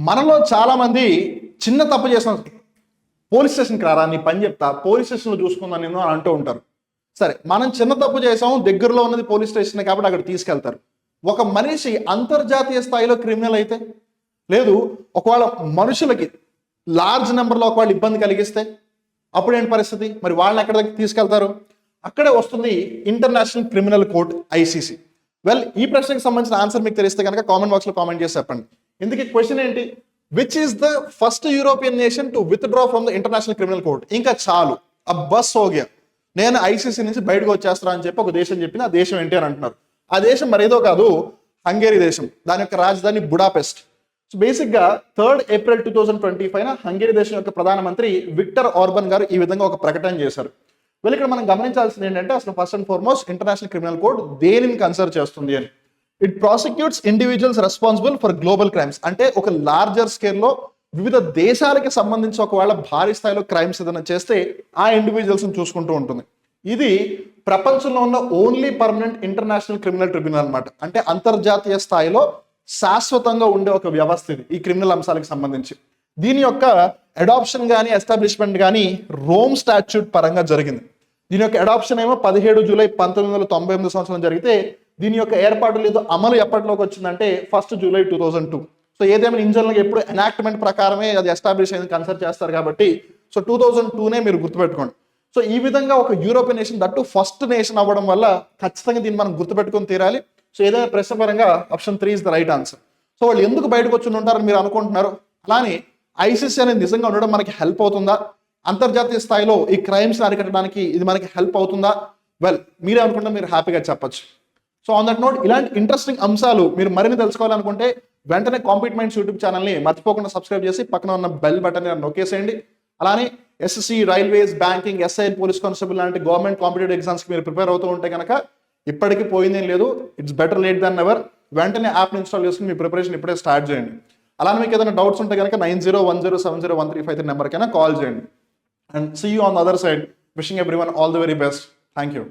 మనలో చాలా మంది చిన్న తప్పు చేసిన పోలీస్ స్టేషన్కి రారా నీ పని చెప్తా, పోలీస్ స్టేషన్లో చూసుకుందాం నేను అని అంటూ ఉంటారు. సరే, మనం చిన్న తప్పు చేసాము, దగ్గరలో ఉన్నది పోలీస్ స్టేషన్ కాబట్టి అక్కడ తీసుకెళ్తారు. ఒక మనిషి అంతర్జాతీయ స్థాయిలో క్రిమినల్ అయితే, లేదు ఒకవేళ మనుషులకి లార్జ్ నెంబర్లో ఒకవేళ ఇబ్బంది కలిగిస్తే అప్పుడు ఏంటి పరిస్థితి? మరి వాళ్ళని ఎక్కడ దగ్గర తీసుకెళ్తారు? అక్కడే వస్తుంది international criminal court, ICC. Well, ఈ ప్రశ్నకు సంబంధించిన ఆన్సర్ మీకు తెలిస్తే కనుక కామెంట్ బాక్స్లో కామెంట్ చేసి చెప్పండి. ఇందుకే క్వశ్చన్ ఏంటి? Which is the first European nation to withdraw from the international criminal court? ఇంకా చాలు, ఆ బస్ హోగ్యా, నేను ఐసీసీ నుంచి బయటకు వచ్చేస్తాను అని చెప్పి ఒక దేశం చెప్పింది. ఆ దేశం ఏంటి అని అంటున్నారు. ఆ దేశం మరేదో కాదు, హంగేరీ దేశం. దాని యొక్క రాజధాని బుడాపెస్ట్. సో బేసిక్గా 3 ఏప్రిల్ 2025 హంగేరీ దేశం యొక్క ప్రధానమంత్రి విక్టర్ ఆర్బన్ గారు ఈ విధంగా ఒక ప్రకటన చేశారు. వీళ్ళు ఇక్కడ మనం గమనించాల్సింది ఏంటంటే, అసలు first and foremost international criminal court దేనిని కన్సిడర్ చేస్తుంది అని. It prosecutes individuals responsible for global crimes. అంటే ఒక లార్జర్ స్కేల్లో వివిధ దేశాలకి సంబంధించి ఒకవేళ భారీ స్థాయిలో క్రైమ్స్ ఏదైనా చేస్తే ఆ ఇండివిజువల్స్ చూసుకుంటూ ఉంటుంది. ఇది ప్రపంచంలో ఉన్న only permanent international criminal tribunal అనమాట. అంటే అంతర్జాతీయ స్థాయిలో శాశ్వతంగా ఉండే ఒక వ్యవస్థ ఇది, ఈ క్రిమినల్ అంశాలకు సంబంధించి. దీని యొక్క అడాప్షన్ కానీ ఎస్టాబ్లిష్మెంట్ కానీ రోమ్ స్టాట్యూట్ పరంగా జరిగింది. దీని యొక్క అడాప్షన్ ఏమో 17 జూలై 1998 సంవత్సరం జరిగితే, దీని యొక్క ఏర్పాటు లేదు అమలు ఎప్పటిలోకి వచ్చిందంటే 1 జూలై 2002. సో ఏదేమైనా ఇంజన్లో ఎప్పుడు ఎనాక్ట్మెంట్ ప్రకారమే అది ఎస్టాబ్లిష్ అయింది, కన్సిడర్ చేస్తారు కాబట్టి సో 2002నే మీరు గుర్తుపెట్టుకోండి. సో ఈ విధంగా ఒక European nation, that first nation అవ్వడం వల్ల ఖచ్చితంగా దీన్ని మనం గుర్తుపెట్టుకొని తీరాలి. సో ఏదైనా ప్రశ్న పరంగా option 3 is the right answer. So వాళ్ళు ఎందుకు బయటకు వచ్చి ఉంటారని మీరు అనుకుంటున్నారు. అలానే ఐసీసీ అనేది నిజంగా ఉండడం మనకి హెల్ప్ అవుతుందా? అంతర్జాతీయ స్థాయిలో ఈ క్రైమ్స్ అరికట్టడానికి ఇది మనకి హెల్ప్ అవుతుందా? వెల్, మీరే అనుకుంటే మీరు హ్యాపీగా చెప్పచ్చు. సో ఆన్ దట్ నోట్, ఇలాంటి ఇంట్రెస్టింగ్ అంశాలు మీరు మరిన్ని తెలుసుకోవాలనుకుంటే వెంటనే కాంపిట్ మైండ్స్ యూట్యూబ్ ఛానల్ని మర్చిపోకుండా సబ్స్క్రైబ్ చేసి పక్కన ఉన్న బెల్ బటన్ నొక్కేసేయండి. అలానే SSC, railways, banking, SI, police constable లాంటి గవర్నమెంట్ కాంపిటేటివ్ ఎగ్జామ్స్కి మీరు ప్రిపేర్ అవుతూ ఉంటే కనుక ఇప్పటికీ పోయిందేం లేదు. It's better late than ever. వెంటనే యాప్ని ఇన్స్టాల్ చేసుకుని మీ ప్రిపరేషన్ ఇప్పుడే స్టార్ట్ చేయండి. అలానే మీకు ఏదైనా డౌట్స్ ఉంటే కనుక 9010701353 నెంబర్కైనా కాల్ చేయండి. And see you on the other side. Wishing everyone all the very best. Thank you.